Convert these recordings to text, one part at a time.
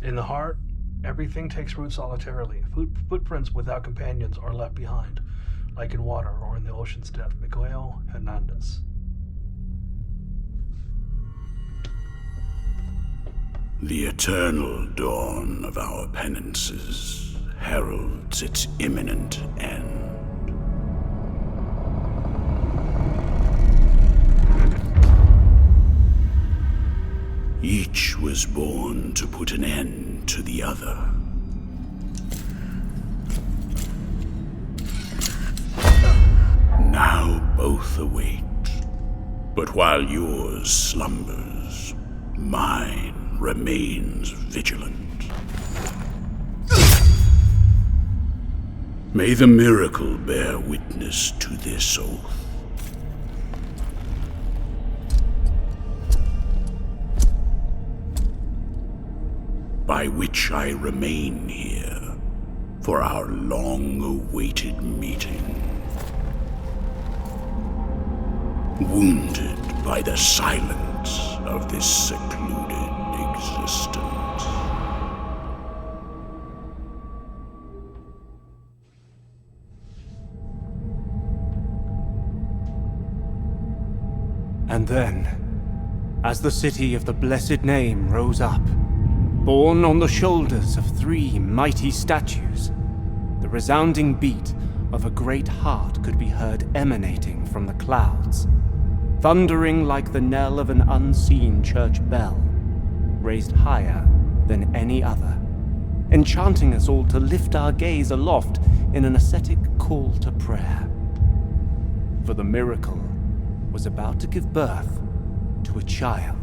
In the heart, everything takes root solitarily. Footprints without companions are left behind, like in water or in the ocean's depth. Miguel Hernandez. The eternal dawn of our penances heralds its imminent end. Each was born to put an end to the other. Now both await. But while yours slumbers, mine remains vigilant. May the miracle bear witness to this oath. By which I remain here for our long-awaited meeting. Wounded by the silence of this secluded existence. And then, as the city of the blessed name rose up, borne on the shoulders of 3 mighty statues, the resounding beat of a great heart could be heard emanating from the clouds, thundering like the knell of an unseen church bell, raised higher than any other, enchanting us all to lift our gaze aloft in an ascetic call to prayer. For the miracle was about to give birth to a child.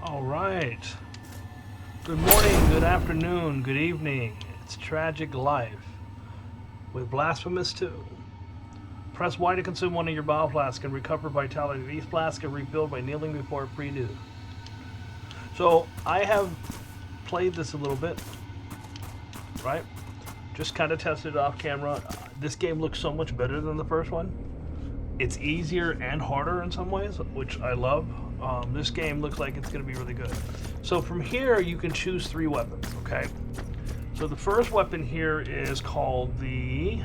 All right. Good morning, good afternoon, good evening. It's Tragic Life with Blasphemous 2. Press Y to consume one of your bile flasks and recover vitality. These flasks are refilled by kneeling before it pre-new. So I have played this a little bit, right? Just kind of tested it off camera. This game looks so much better than the first one. It's easier and harder in some ways, which I love. This game looks like it's going to be really good. So from here, you can choose 3 weapons, okay? So the first weapon here is called the...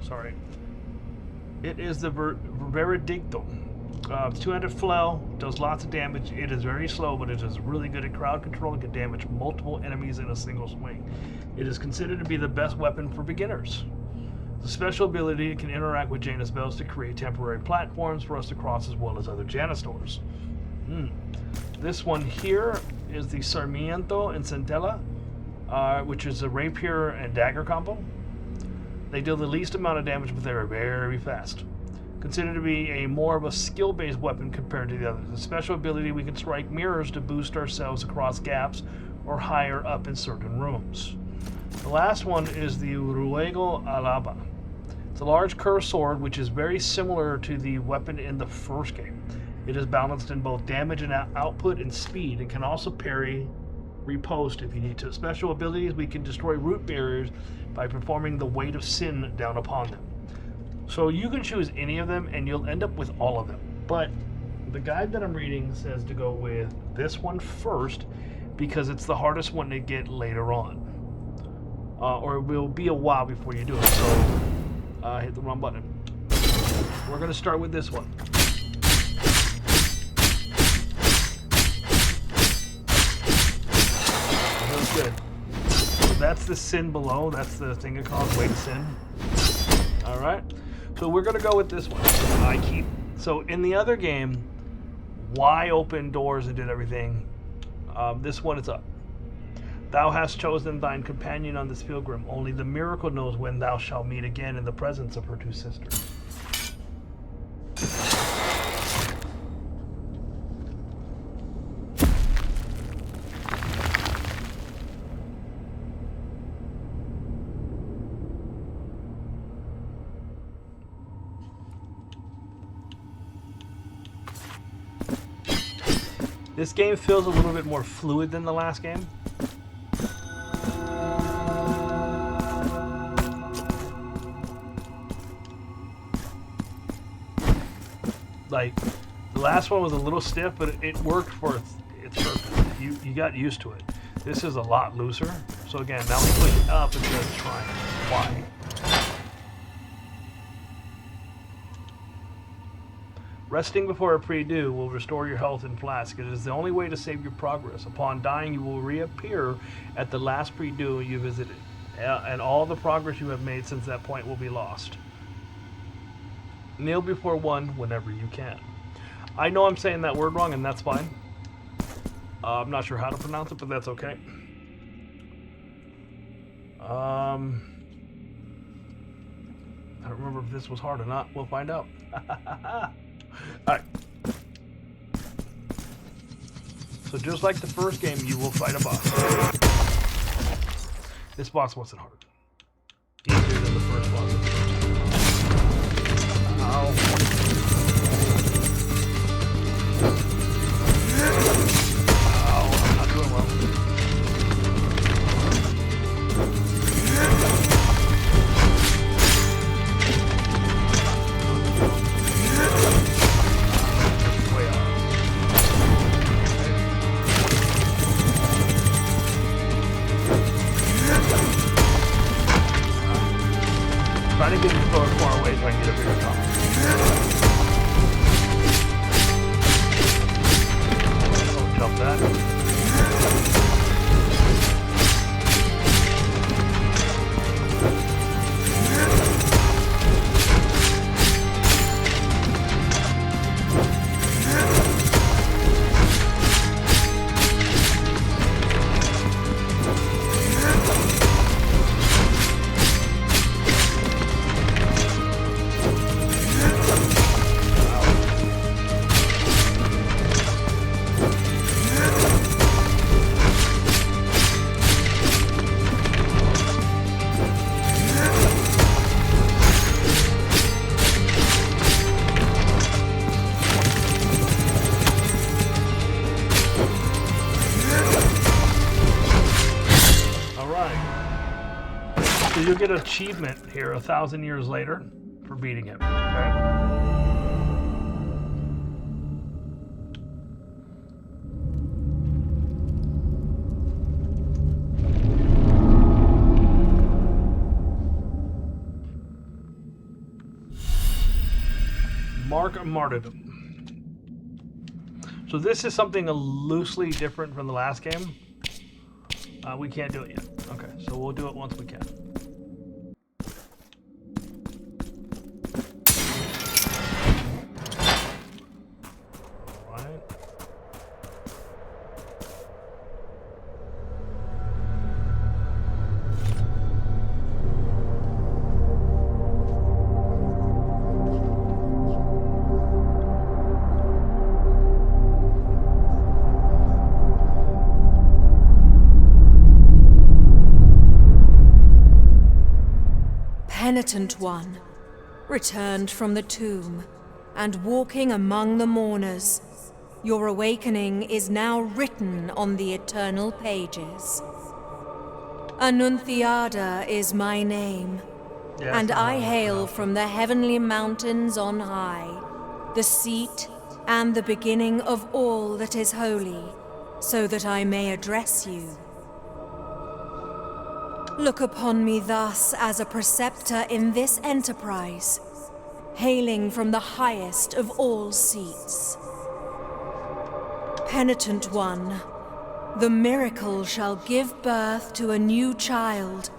sorry. It is the Veredicto. It's 200 flail, does lots of damage. It is very slow, but it is really good at crowd control and can damage multiple enemies in a single swing. It is considered to be the best weapon for beginners. The special ability can interact with Janus bells to create temporary platforms for us to cross, as well as other Janus doors. This one here is the Sarmiento and Centella, which is a rapier and dagger combo. They deal the least amount of damage, but they are very fast. Considered to be a more of a skill-based weapon compared to the others. The special ability, we can strike mirrors to boost ourselves across gaps or higher up in certain rooms. The last one is the Ruego Alaba. It's a large curved sword, which is very similar to the weapon in the first game. It is balanced in both damage and output and speed, and can also parry, riposte if you need to. Special abilities, we can destroy root barriers by performing the weight of sin down upon them. So you can choose any of them, and you'll end up with all of them. But the guide that I'm reading says to go with this one first, because it's the hardest one to get later on. Or it will be a while before you do it. So hit the wrong button. We're going to start with this one. That's good. So that's the sin below. That's the thing it calls weight sin. All right. So we're gonna go with this one. So in the other game, Y opened doors and did everything. This one is up. Thou hast chosen thine companion on this pilgrim. Only the miracle knows when thou shalt meet again in the presence of her two sisters. This game feels a little bit more fluid than the last game. Like, the last one was a little stiff, but it worked for its purpose. You got used to it. This is a lot looser. So again, now we click up and says try. Why? Resting before a pre-do will restore your health in flask. It is the only way to save your progress. Upon dying, you will reappear at the last pre-do you visited, and all the progress you have made since that point will be lost. Kneel before one whenever you can. I know I'm saying that word wrong, and that's fine. I'm not sure how to pronounce it, but that's okay. I don't remember if this was hard or not. We'll find out. Alright. So just like the first game, you will fight a boss. This boss wasn't hard. Easier than the first boss. Ow. Ow, I'm not doing well. Way off. Trying to get him far away so I can get a bigger top. Jump that. You'll get an achievement here 1,000 years later for beating him. Okay? Mark of Martyrdom. So this is something loosely different from the last game. We can't do it yet. Okay, so we'll do it once we can. Penitent one, returned from the tomb, and walking among the mourners, your awakening is now written on the eternal pages. Annunciada is my name, and I hail from the heavenly mountains on high, the seat and the beginning of all that is holy, so that I may address you. Look upon me thus as a preceptor in this enterprise, hailing from the highest of all seats. Penitent one, the miracle shall give birth to a new child,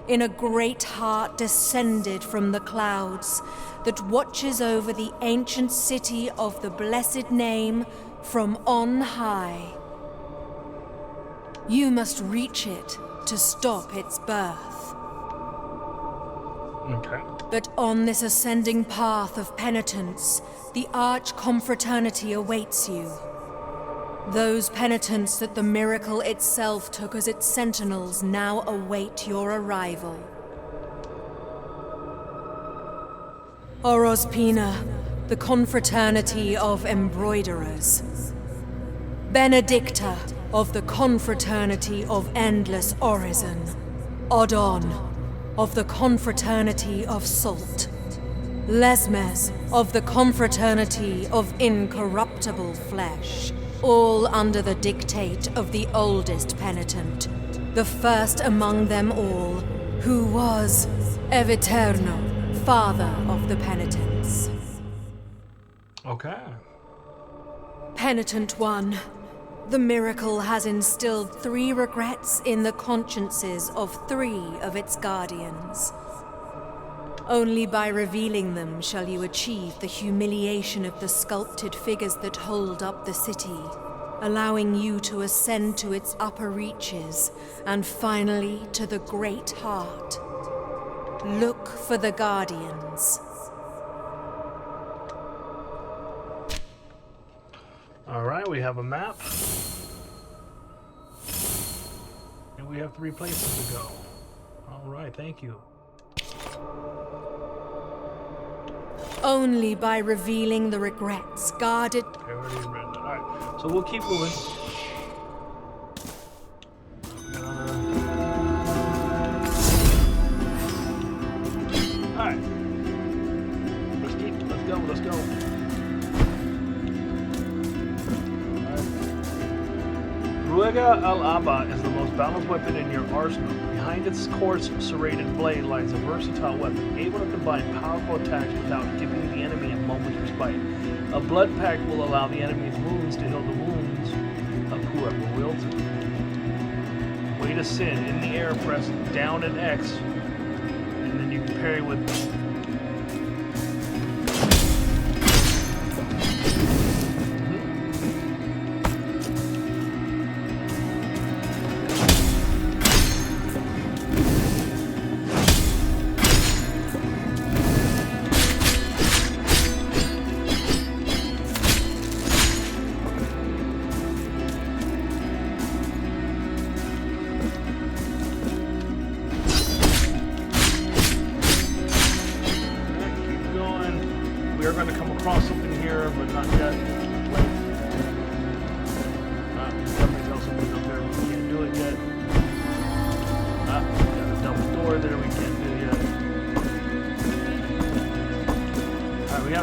in a great heart descended from the clouds that watches over the ancient city of the blessed name from on high. You must reach it to stop its birth. Okay. But on this ascending path of penitence, the arch-confraternity awaits you. Those penitents that the miracle itself took as its sentinels now await your arrival. Orospina, the confraternity of embroiderers. Benedicta, of the confraternity of endless orison. Odon, of the confraternity of salt. Lesmes, of the confraternity of incorruptible flesh. All under the dictate of the oldest penitent, the first among them all, who was Eviterno, father of the penitents. Okay. Penitent one, the miracle has instilled 3 regrets in the consciences of 3 of its guardians. Only by revealing them shall you achieve the humiliation of the sculpted figures that hold up the city, allowing you to ascend to its upper reaches, and finally to the great heart. Look for the guardians. Alright, we have a map. And we have 3 places to go. Alright, thank you. Only by revealing the regrets guarded. Okay, already read that. Alright, so we'll keep moving. Alright. Let's go. Ruega al-Aba is the most balanced weapon in your arsenal. Behind its coarse, serrated blade lies a versatile weapon, able to combine powerful attacks without giving the enemy a moment's respite. A blood pact will allow the enemy's wounds to heal the wounds of whoever wields it. Way to sin. In the air, press down and X, and then you can parry with...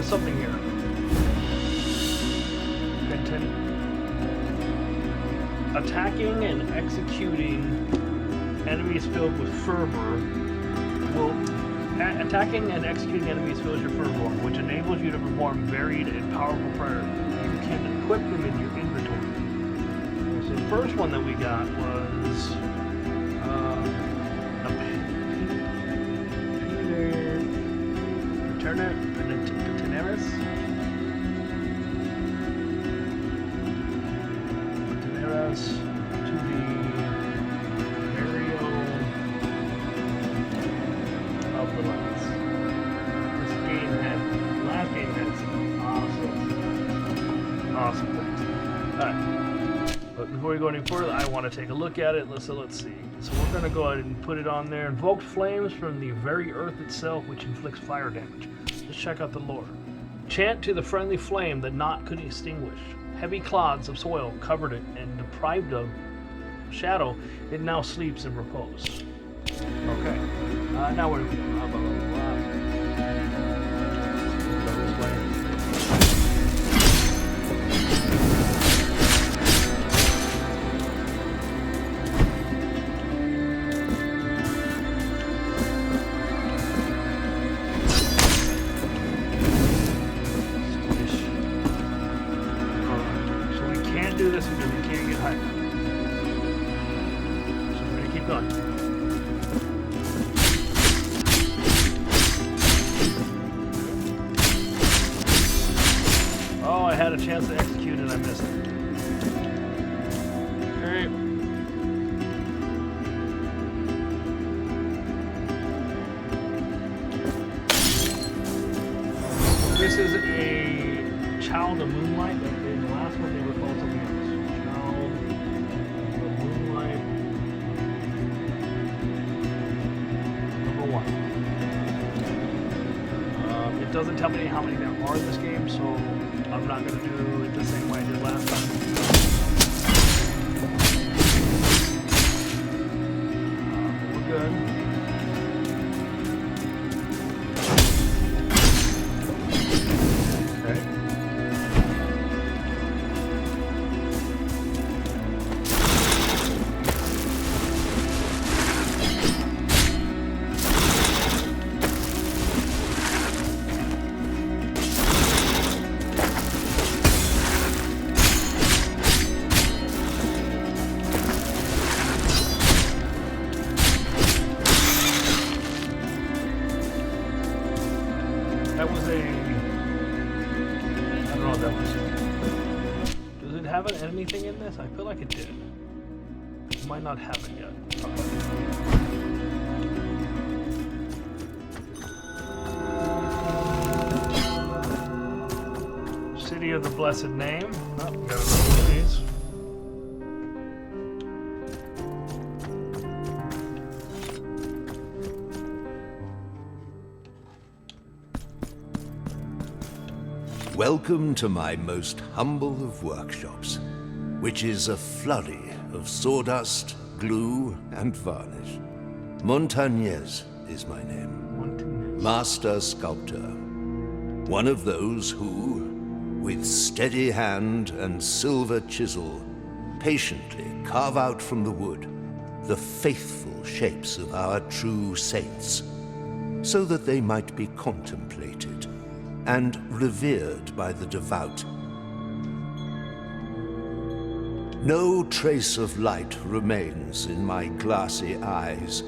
something here. Attacking and executing enemies filled with fervor attacking and executing enemies fills your fervor, which enables you to perform varied and powerful prayers. You can equip them in your inventory. So the first one that we got was Peteneras. Peteneras to the burial of the last. Last game had some awesome things. Alright. But before we go any further, I want to take a look at it. Let's see. So we're going to go ahead and put it on there. Invoked flames from the very earth itself, which inflicts fire damage. Let's check out the lore. Chant to the friendly flame that naught could extinguish. Heavy clods of soil covered it, and deprived of shadow, it now sleeps in repose. Okay. Now where do we go? This way. Child of Moonlight. In the last one, they were called something else. Child of Moonlight. Number 1. It doesn't tell me how many there are in this game, so I'm not going to do it the same way I did last time. We're good. That was a... I don't know what that was. Does it have an enemy thing in this? I feel like it did. It might not have it yet. City of the Blessed Name. Oh, we got another one of these. Welcome to my most humble of workshops, which is a flurry of sawdust, glue, and varnish. Montañez is my name. Master sculptor. One of those who, with steady hand and silver chisel, patiently carve out from the wood the faithful shapes of our true saints, so that they might be contemplated and revered by the devout. No trace of light remains in my glassy eyes,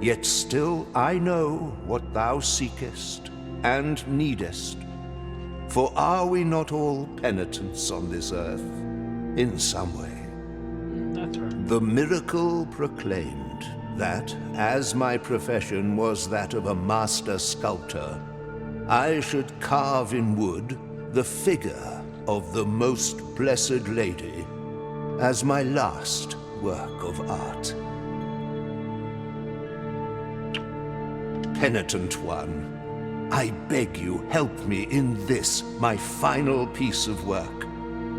yet still I know what thou seekest and needest. For are we not all penitents on this earth, in some way? That's right. The miracle proclaimed that, as my profession was that of a master sculptor, I should carve in wood the figure of the Most Blessed Lady as my last work of art. Penitent one, I beg you, help me in this, my final piece of work.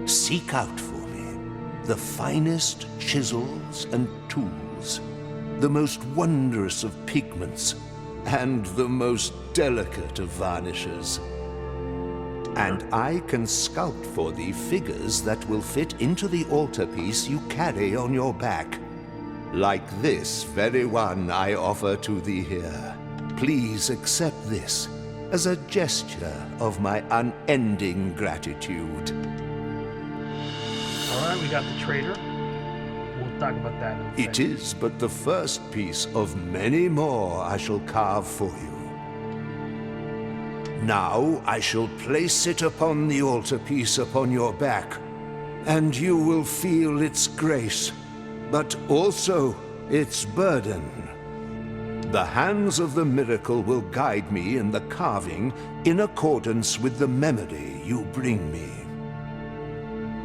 Seek out for me the finest chisels and tools, the most wondrous of pigments, and the most delicate of varnishes. And I can sculpt for thee figures that will fit into the altarpiece you carry on your back. Like this very one I offer to thee here. Please accept this as a gesture of my unending gratitude. All right, we got the Traitor. We'll talk about that in a It is but the first piece of many more I shall carve for you. Now I shall place it upon the altarpiece upon your back, and you will feel its grace, but also its burden. The hands of the miracle will guide me in the carving in accordance with the memory you bring me.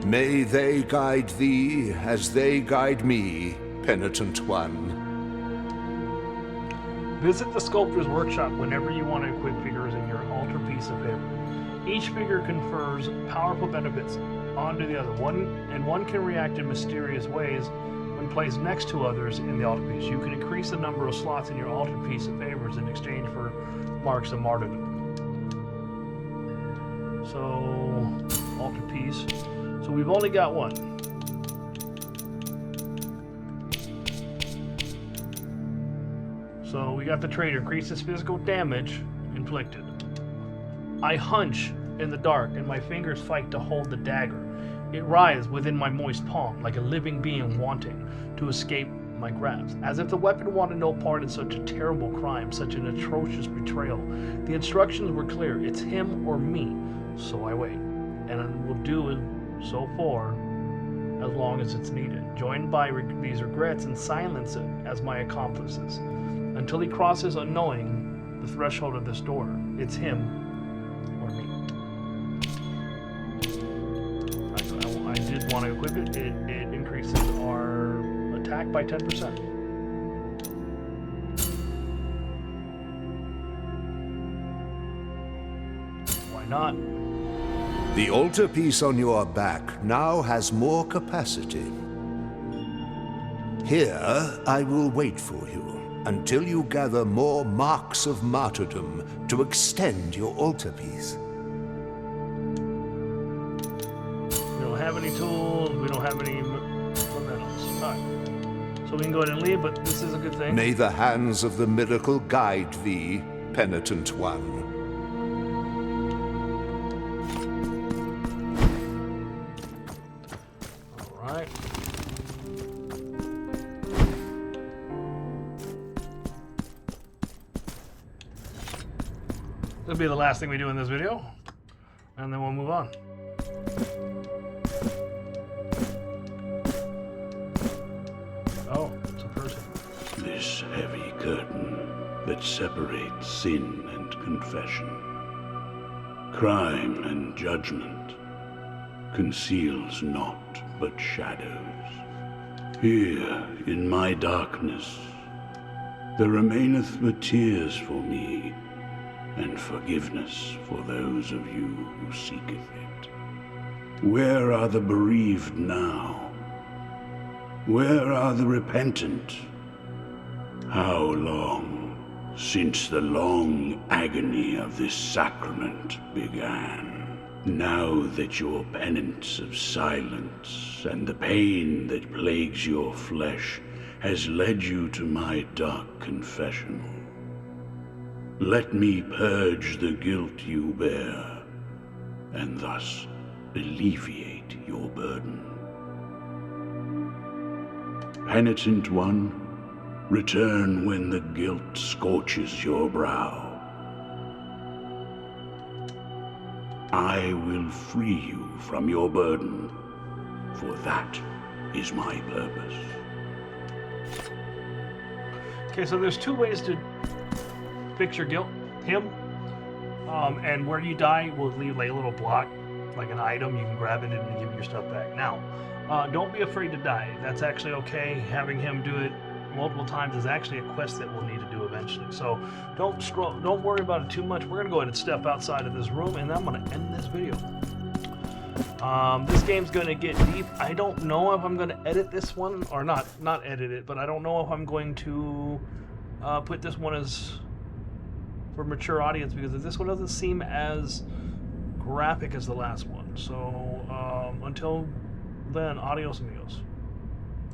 May they guide thee as they guide me, penitent one. Visit the Sculptor's Workshop whenever you want to equip figures in your altarpiece of favor. Each figure confers powerful benefits onto the other. One can react in mysterious ways when placed next to others in the altarpiece. You can increase the number of slots in your altarpiece of favors in exchange for marks of martyrdom. So, altarpiece. So we've only got one. So we got the Traitor. Increases physical damage inflicted. I hunch in the dark, and my fingers fight to hold the dagger. It writhes within my moist palm, like a living being wanting to escape my grasp, as if the weapon wanted no part in such a terrible crime, such an atrocious betrayal. The instructions were clear. It's him or me. So I wait, and will do so for as long as it's needed, joined by these regrets and silence it as my accomplices, until he crosses unknowing the threshold of this door. It's him or me. want to equip it, it increases our attack by 10%. Why not? The altarpiece on your back now has more capacity. Here, I will wait for you until you gather more marks of martyrdom to extend your altarpiece. We don't have any tools, we don't have any mementos. Alright. So we can go ahead and leave, but this is a good thing. May the hands of the miracle guide thee, penitent one. Alright. This will be the last thing we do in this video, and then we'll move on. Oh, it's a person. This heavy curtain that separates sin and confession, crime and judgment, conceals naught but shadows. Here, in my darkness, there remaineth but tears for me, and forgiveness for those of you who seeketh it. Where are the bereaved now? Where are the repentant? How long since the long agony of this sacrament began? Now that your penance of silence and the pain that plagues your flesh has led you to my dark confessional, let me purge the guilt you bear, and thus alleviate your burden. Penitent one, return when the guilt scorches your brow. I will free you from your burden, for that is my purpose. Okay, so there's two ways to fix your guilt. Him, and where you die will leave like a little block, like an item. You can grab it and give your stuff back. Now, don't be afraid to die. That's actually okay. Having him do it multiple times is actually a quest that we'll need to do eventually. So don't worry about it too much. We're gonna go ahead and step outside of this room, and I'm gonna end this video. This game's gonna get deep. I don't know if I'm gonna edit this one or not edit it, but I don't know if I'm going to put this one as for mature audience, because this one doesn't seem as graphic as the last one. So until then, adios amigos.